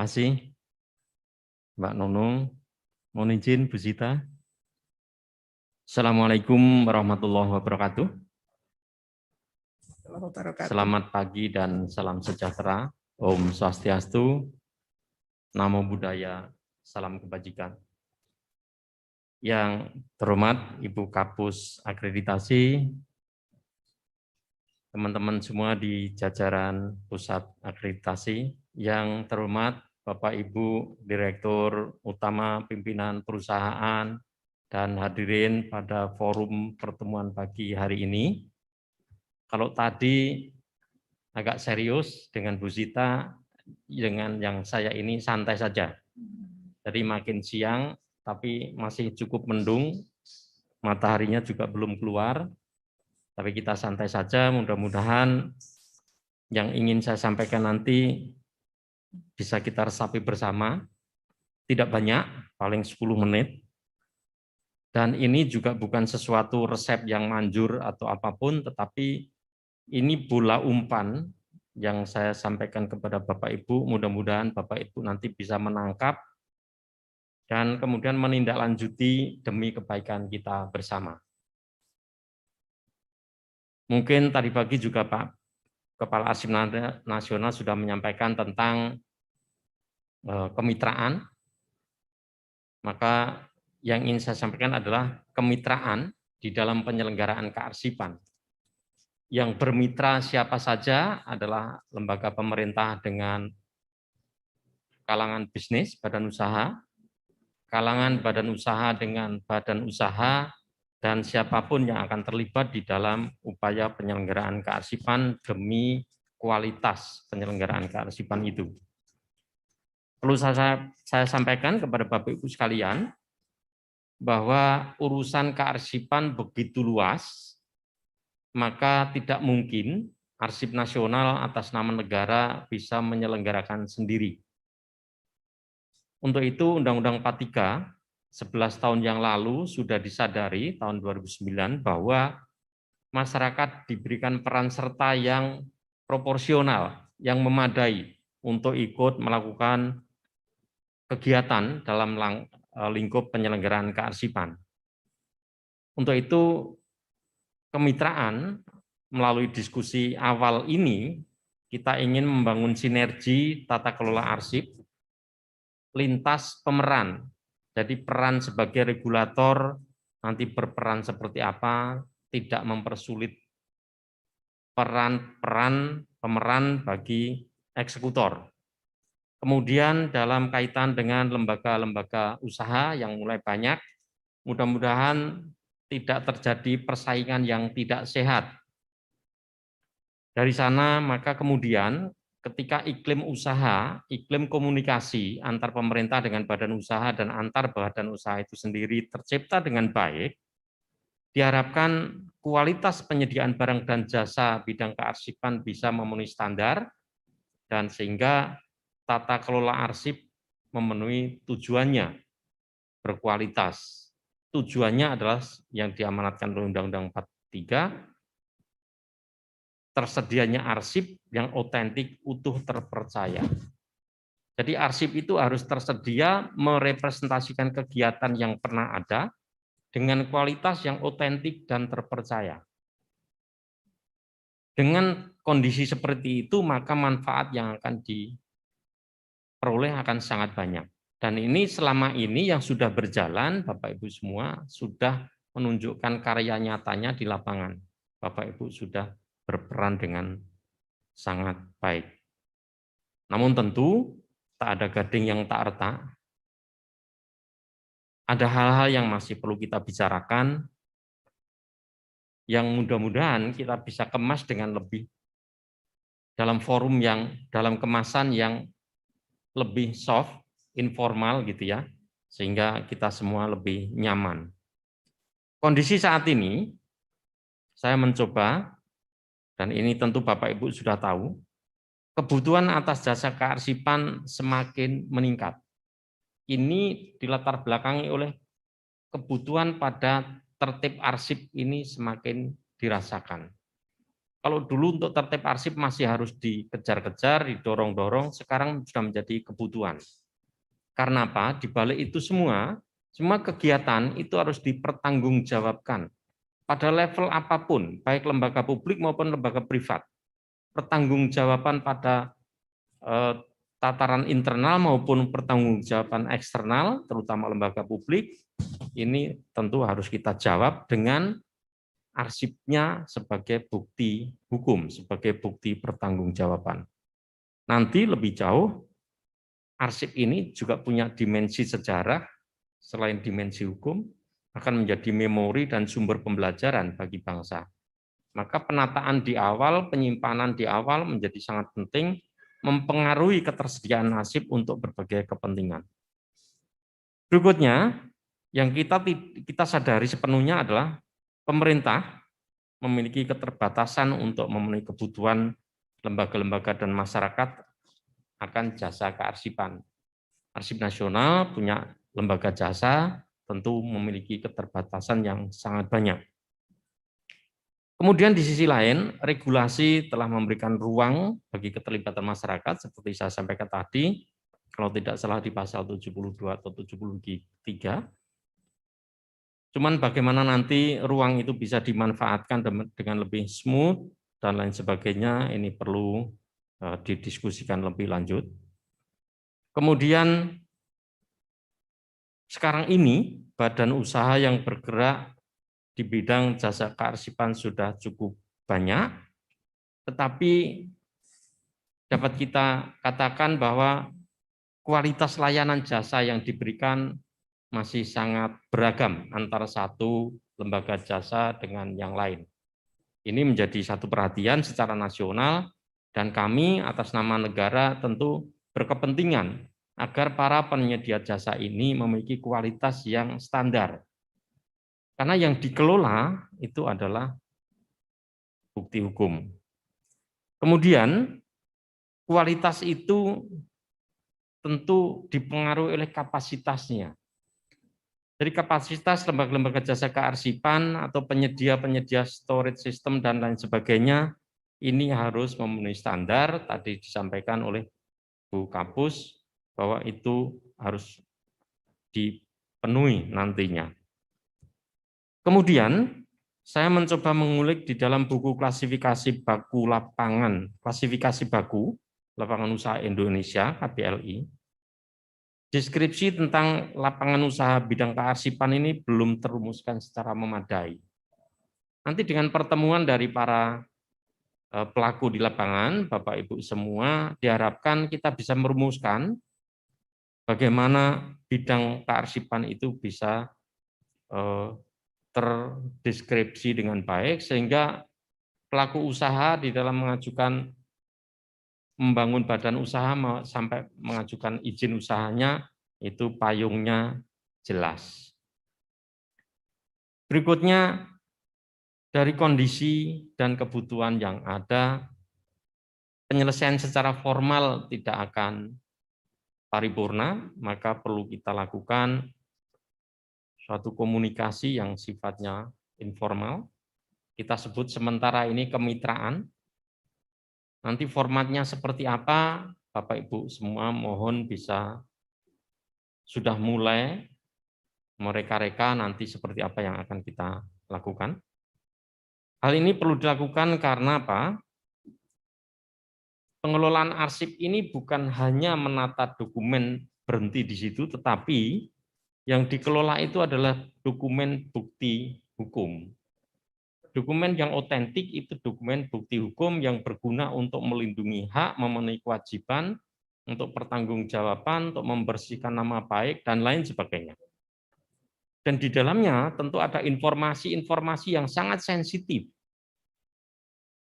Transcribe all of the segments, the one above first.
Kasih Mbak Nunung, mohon izin Bu Zita. Assalamualaikum warahmatullahi wabarakatuh. Selamat pagi dan salam sejahtera. Om Swastiastu, Namo Buddhaya, salam kebajikan. Yang terhormat Ibu Kapus Akreditasi, teman-teman semua di jajaran Pusat Akreditasi, yang terhormat Bapak Ibu Direktur Utama Pimpinan Perusahaan, dan hadirin pada forum pertemuan pagi hari ini. Kalau tadi agak serius dengan Bu Zita, dengan yang saya ini santai saja. Jadi makin siang, tapi masih cukup mendung, mataharinya juga belum keluar, tapi kita santai saja, mudah-mudahan yang ingin saya sampaikan nanti bisa kita resapi bersama, tidak banyak, paling 10 menit, dan ini juga bukan sesuatu resep yang manjur atau apapun, tetapi ini bola umpan yang saya sampaikan kepada Bapak Ibu, mudah-mudahan Bapak Ibu nanti bisa menangkap dan kemudian menindaklanjuti demi kebaikan kita bersama. Mungkin tadi pagi juga Pak Kepala Arsip Nasional sudah menyampaikan tentang kemitraan, maka yang ingin saya sampaikan adalah kemitraan di dalam penyelenggaraan kearsipan. Yang bermitra siapa saja adalah lembaga pemerintah dengan kalangan bisnis, badan usaha, kalangan badan usaha dengan badan usaha, dan siapapun yang akan terlibat di dalam upaya penyelenggaraan kearsipan demi kualitas penyelenggaraan kearsipan itu. Perlu saya sampaikan kepada Bapak Ibu sekalian, bahwa urusan kearsipan begitu luas, maka tidak mungkin Arsip Nasional atas nama negara bisa menyelenggarakan sendiri. Untuk itu Undang-Undang 43 11 tahun yang lalu sudah disadari tahun 2009 bahwa masyarakat diberikan peran serta yang proporsional, yang memadai untuk ikut melakukan kegiatan dalam lingkup penyelenggaraan kearsipan. Untuk itu kemitraan melalui diskusi awal ini kita ingin membangun sinergi tata kelola arsip lintas pemeran. Jadi peran sebagai regulator nanti berperan seperti apa, tidak mempersulit peran pemeran bagi eksekutor. Kemudian dalam kaitan dengan lembaga-lembaga usaha yang mulai banyak, mudah-mudahan tidak terjadi persaingan yang tidak sehat. Dari sana maka kemudian ketika iklim usaha, iklim komunikasi antar pemerintah dengan badan usaha dan antar badan usaha itu sendiri tercipta dengan baik, diharapkan kualitas penyediaan barang dan jasa bidang kearsipan bisa memenuhi standar, dan sehingga tata kelola arsip memenuhi tujuannya, berkualitas. Tujuannya adalah yang diamanatkan oleh Undang-Undang 43, tersedianya arsip yang otentik, utuh, terpercaya. Jadi arsip itu harus tersedia merepresentasikan kegiatan yang pernah ada dengan kualitas yang otentik dan terpercaya. Dengan kondisi seperti itu, maka manfaat yang akan diperoleh akan sangat banyak. Dan ini selama ini yang sudah berjalan, Bapak Ibu semua sudah menunjukkan karya nyatanya di lapangan. Bapak Ibu sudah berperan dengan sangat baik. Namun tentu tak ada gading yang tak retak. Ada hal-hal yang masih perlu kita bicarakan, yang mudah-mudahan kita bisa kemas dengan lebih dalam forum yang, dalam kemasan yang lebih soft, informal gitu ya, sehingga kita semua lebih nyaman. Kondisi saat ini, saya mencoba, dan ini tentu Bapak Ibu sudah tahu, kebutuhan atas jasa kearsipan semakin meningkat. Ini dilatar belakangi oleh kebutuhan pada tertib arsip ini semakin dirasakan. Kalau dulu untuk tertib arsip masih harus dikejar-kejar, didorong-dorong, sekarang sudah menjadi kebutuhan. Karena apa? Di balik itu semua kegiatan itu harus dipertanggungjawabkan pada level apapun, baik lembaga publik maupun lembaga privat. Pertanggungjawaban pada tataran internal maupun pertanggungjawaban eksternal, terutama lembaga publik, ini tentu harus kita jawab dengan arsipnya sebagai bukti hukum, sebagai bukti pertanggungjawaban. Nanti lebih jauh, arsip ini juga punya dimensi sejarah, selain dimensi hukum, akan menjadi memori dan sumber pembelajaran bagi bangsa. Maka penataan di awal, penyimpanan di awal menjadi sangat penting, mempengaruhi ketersediaan arsip untuk berbagai kepentingan. Berikutnya, yang kita sadari sepenuhnya adalah pemerintah memiliki keterbatasan untuk memenuhi kebutuhan lembaga-lembaga dan masyarakat akan jasa kearsipan. Arsip nasional punya lembaga jasa, tentu memiliki keterbatasan yang sangat banyak. Kemudian di sisi lain, regulasi telah memberikan ruang bagi keterlibatan masyarakat, seperti saya sampaikan tadi, kalau tidak salah di pasal 72 atau 73. Cuman bagaimana nanti ruang itu bisa dimanfaatkan dengan lebih smooth dan lain sebagainya, ini perlu didiskusikan lebih lanjut. Kemudian sekarang ini badan usaha yang bergerak di bidang jasa kearsipan sudah cukup banyak, tetapi dapat kita katakan bahwa kualitas layanan jasa yang diberikan masih sangat beragam antara satu lembaga jasa dengan yang lain. Ini menjadi satu perhatian secara nasional dan kami atas nama negara tentu berkepentingan agar para penyedia jasa ini memiliki kualitas yang standar. Karena yang dikelola itu adalah bukti hukum. Kemudian kualitas itu tentu dipengaruhi oleh kapasitasnya. Dari kapasitas lembaga-lembaga jasa kearsipan atau penyedia-penyedia storage system dan lain sebagainya, ini harus memenuhi standar, tadi disampaikan oleh Bu Kapus, bahwa itu harus dipenuhi nantinya. Kemudian, saya mencoba mengulik di dalam buku klasifikasi baku lapangan, klasifikasi baku lapangan usaha Indonesia, KBLI, deskripsi tentang lapangan usaha bidang kearsipan ini belum terumuskan secara memadai. Nanti dengan pertemuan dari para pelaku di lapangan, Bapak Ibu semua, diharapkan kita bisa merumuskan bagaimana bidang kearsipan itu bisa terdeskripsi dengan baik, sehingga pelaku usaha di dalam mengajukan membangun badan usaha sampai mengajukan izin usahanya itu payungnya jelas. Berikutnya dari kondisi dan kebutuhan yang ada, penyelesaian secara formal tidak akan paripurna, maka perlu kita lakukan suatu komunikasi yang sifatnya informal. Kita sebut sementara ini kemitraan. Nanti formatnya seperti apa, Bapak Ibu semua mohon bisa sudah mulai mereka-reka nanti seperti apa yang akan kita lakukan. Hal ini perlu dilakukan karena apa? Pengelolaan arsip ini bukan hanya menata dokumen berhenti di situ, tetapi yang dikelola itu adalah dokumen bukti hukum. Dokumen yang otentik itu dokumen bukti hukum yang berguna untuk melindungi hak, memenuhi kewajiban, untuk pertanggungjawaban, untuk membersihkan nama baik, dan lain sebagainya. Dan di dalamnya tentu ada informasi-informasi yang sangat sensitif.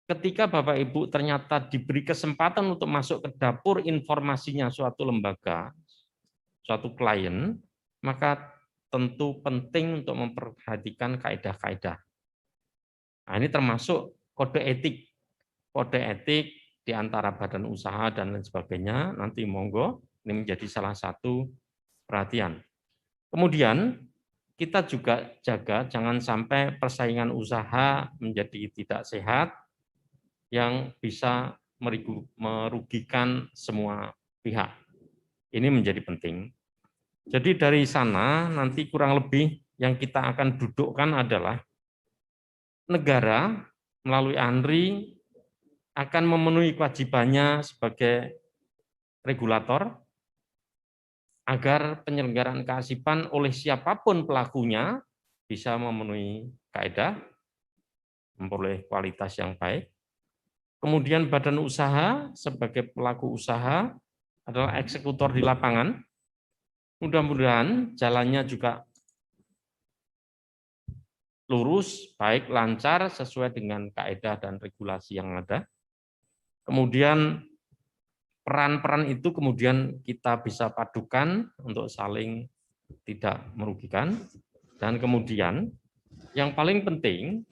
Ketika Bapak Ibu ternyata diberi kesempatan untuk masuk ke dapur informasinya suatu lembaga, suatu klien, maka tentu penting untuk memperhatikan kaedah-kaedah. Nah, ini termasuk kode etik. Kode etik di antara badan usaha dan lain sebagainya, nanti monggo, ini menjadi salah satu perhatian. Kemudian, kita juga jaga jangan sampai persaingan usaha menjadi tidak sehat, yang bisa merugikan semua pihak. Ini menjadi penting. Jadi dari sana nanti kurang lebih yang kita akan dudukkan adalah negara melalui ANRI akan memenuhi kewajibannya sebagai regulator agar penyelenggaraan kearsipan oleh siapapun pelakunya bisa memenuhi kaedah, memperoleh kualitas yang baik. Kemudian badan usaha sebagai pelaku usaha adalah eksekutor di lapangan. Mudah-mudahan jalannya juga lurus, baik, lancar, sesuai dengan kaedah dan regulasi yang ada. Kemudian peran-peran itu kemudian kita bisa padukan untuk saling tidak merugikan. Dan kemudian yang paling penting,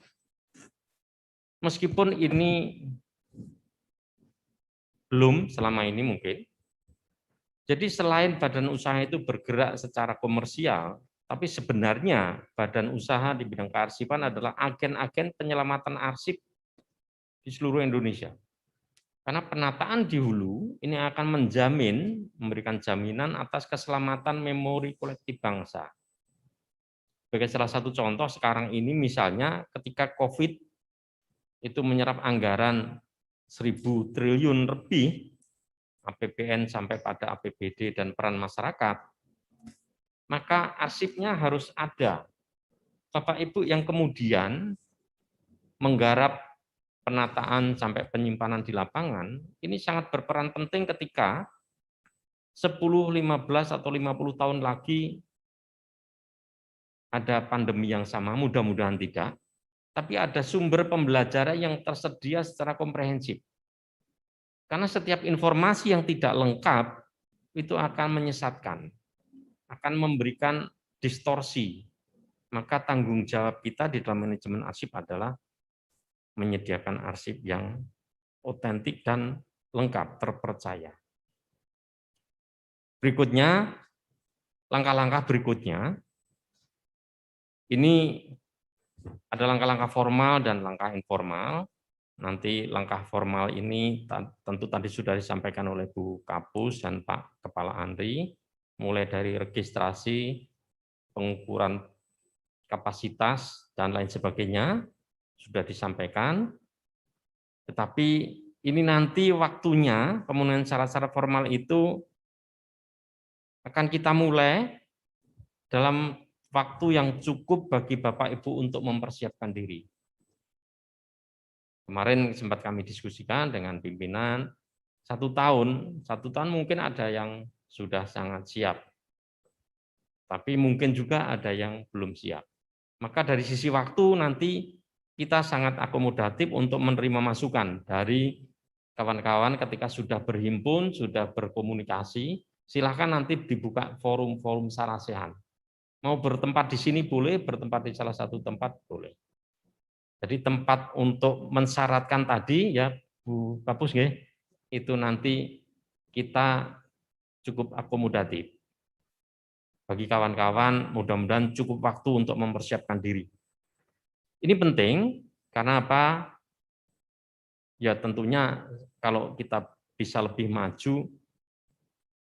meskipun ini belum selama ini mungkin, jadi selain badan usaha itu bergerak secara komersial, tapi sebenarnya badan usaha di bidang kearsipan adalah agen-agen penyelamatan arsip di seluruh Indonesia. Karena penataan di hulu ini akan menjamin, memberikan jaminan atas keselamatan memori kolektif bangsa. Sebagai salah satu contoh sekarang ini misalnya ketika COVID itu menyerap anggaran 1.000 triliun lebih, APBN sampai pada APBD dan peran masyarakat, maka arsipnya harus ada. Bapak Ibu yang kemudian menggarap penataan sampai penyimpanan di lapangan, ini sangat berperan penting ketika 10, 15, atau 50 tahun lagi ada pandemi yang sama, mudah-mudahan tidak, tapi ada sumber pembelajaran yang tersedia secara komprehensif. Karena setiap informasi yang tidak lengkap itu akan menyesatkan, akan memberikan distorsi. Maka tanggung jawab kita di dalam manajemen arsip adalah menyediakan arsip yang otentik dan lengkap, terpercaya. Berikutnya, langkah-langkah berikutnya, ini ada langkah-langkah formal dan langkah informal. Nanti langkah formal ini tentu tadi sudah disampaikan oleh Bu Kapus dan Pak Kepala ANRI, mulai dari registrasi, pengukuran kapasitas, dan lain sebagainya, sudah disampaikan. Tetapi ini nanti waktunya, pemenuhan syarat-syarat formal itu akan kita mulai dalam waktu yang cukup bagi Bapak Ibu untuk mempersiapkan diri. Kemarin sempat kami diskusikan dengan pimpinan, 1 tahun mungkin ada yang sudah sangat siap, tapi mungkin juga ada yang belum siap. Maka dari sisi waktu nanti kita sangat akomodatif untuk menerima masukan dari kawan-kawan ketika sudah berhimpun, sudah berkomunikasi, silakan nanti dibuka forum-forum sarasehan. Mau bertempat di sini boleh, bertempat di salah satu tempat boleh. Jadi tempat untuk mensyaratkan tadi ya Bu Kapus itu nanti kita cukup akomodatif. Bagi kawan-kawan mudah-mudahan cukup waktu untuk mempersiapkan diri. Ini penting karena apa? Ya tentunya kalau kita bisa lebih maju,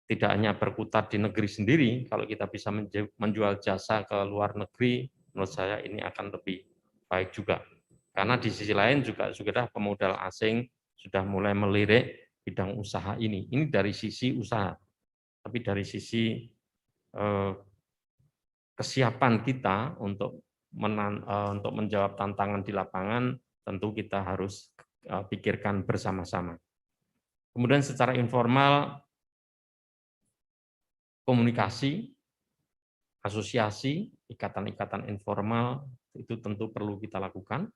tidak hanya berkutat di negeri sendiri, kalau kita bisa menjual jasa ke luar negeri, menurut saya ini akan lebih baik juga. Karena di sisi lain juga sudah pemodal asing sudah mulai melirik bidang usaha ini. Ini dari sisi usaha, tapi dari sisi kesiapan kita untuk menjawab tantangan di lapangan, tentu kita harus pikirkan bersama-sama. Kemudian secara informal, komunikasi, asosiasi, ikatan-ikatan informal, itu tentu perlu kita lakukan.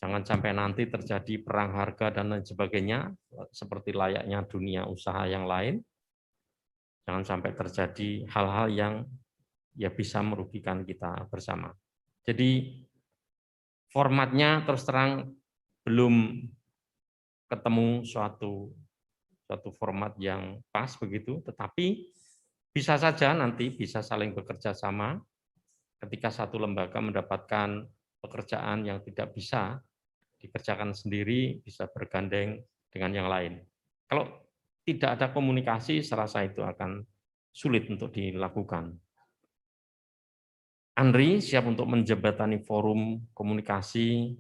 Jangan sampai nanti terjadi perang harga dan lain sebagainya, seperti layaknya dunia usaha yang lain. Jangan sampai terjadi hal-hal yang ya bisa merugikan kita bersama. Jadi formatnya terus terang belum ketemu suatu format yang pas begitu, tetapi bisa saja nanti bisa saling bekerja sama ketika satu lembaga mendapatkan pekerjaan yang tidak bisa dikerjakan sendiri, bisa bergandeng dengan yang lain. Kalau tidak ada komunikasi, saya rasa itu akan sulit untuk dilakukan. Andri siap untuk menjembatani forum komunikasi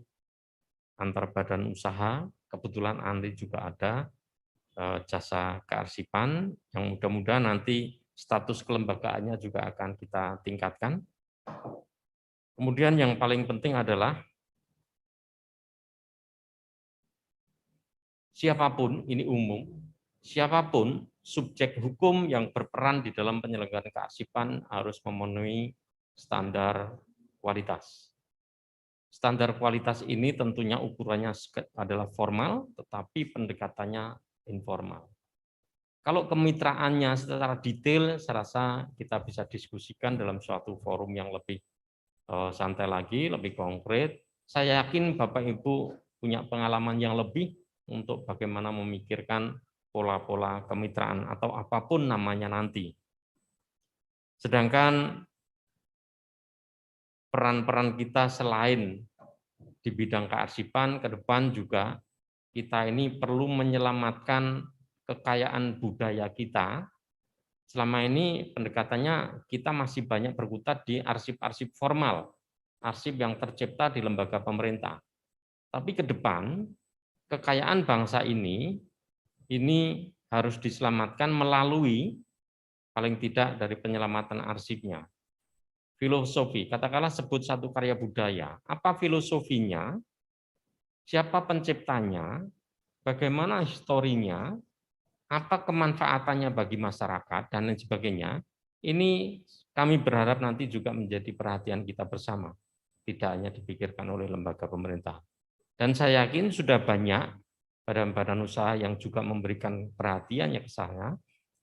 antar badan usaha. Kebetulan Andri juga ada jasa kearsipan yang mudah-mudahan nanti status kelembagaannya juga akan kita tingkatkan. Kemudian yang paling penting adalah siapapun, ini umum, siapapun subjek hukum yang berperan di dalam penyelenggaraan kearsipan harus memenuhi standar kualitas. Standar kualitas ini tentunya ukurannya adalah formal, tetapi pendekatannya informal. Kalau kemitraannya secara detail, saya rasa kita bisa diskusikan dalam suatu forum yang lebih santai lagi, lebih konkret. Saya yakin Bapak Ibu punya pengalaman yang lebih untuk bagaimana memikirkan pola-pola kemitraan atau apapun namanya nanti. Sedangkan peran-peran kita selain di bidang kearsipan ke depan juga kita ini perlu menyelamatkan kekayaan budaya kita. Selama ini pendekatannya kita masih banyak berkutat di arsip-arsip formal, arsip yang tercipta di lembaga pemerintah. Tapi ke depan kekayaan bangsa ini harus diselamatkan melalui paling tidak dari penyelamatan arsipnya. Filosofi, katakanlah sebut satu karya budaya, apa filosofinya, siapa penciptanya, bagaimana historinya, apa kemanfaatannya bagi masyarakat, dan lain sebagainya. Ini kami berharap nanti juga menjadi perhatian kita bersama, tidak hanya dipikirkan oleh lembaga pemerintah. Dan saya yakin sudah banyak badan-badan usaha yang juga memberikan perhatiannya ke saya,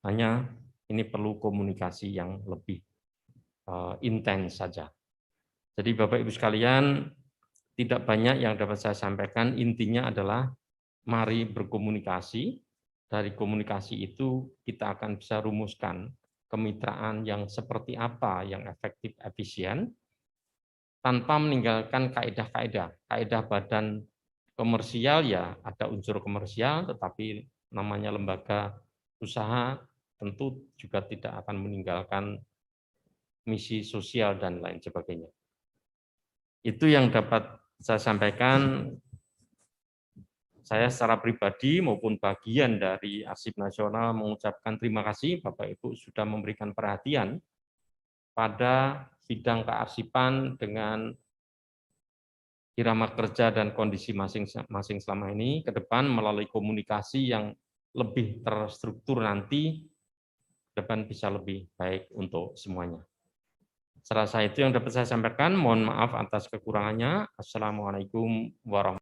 hanya ini perlu komunikasi yang lebih intens saja. Jadi Bapak Ibu sekalian, tidak banyak yang dapat saya sampaikan, intinya adalah mari berkomunikasi, dari komunikasi itu kita akan bisa rumuskan kemitraan yang seperti apa yang efektif, efisien, tanpa meninggalkan kaedah-kaedah. Kaedah badan komersial ya ada unsur komersial, tetapi namanya lembaga usaha tentu juga tidak akan meninggalkan misi sosial dan lain sebagainya. Itu yang dapat saya sampaikan. Saya secara pribadi maupun bagian dari Arsip Nasional mengucapkan terima kasih Bapak Ibu sudah memberikan perhatian pada bidang kearsipan dengan irama kerja dan kondisi masing-masing selama ini. Ke depan melalui komunikasi yang lebih terstruktur nanti, ke depan bisa lebih baik untuk semuanya. Serasa itu yang dapat saya sampaikan. Mohon maaf atas kekurangannya. Assalamualaikum warahmatullahi wabarakatuh.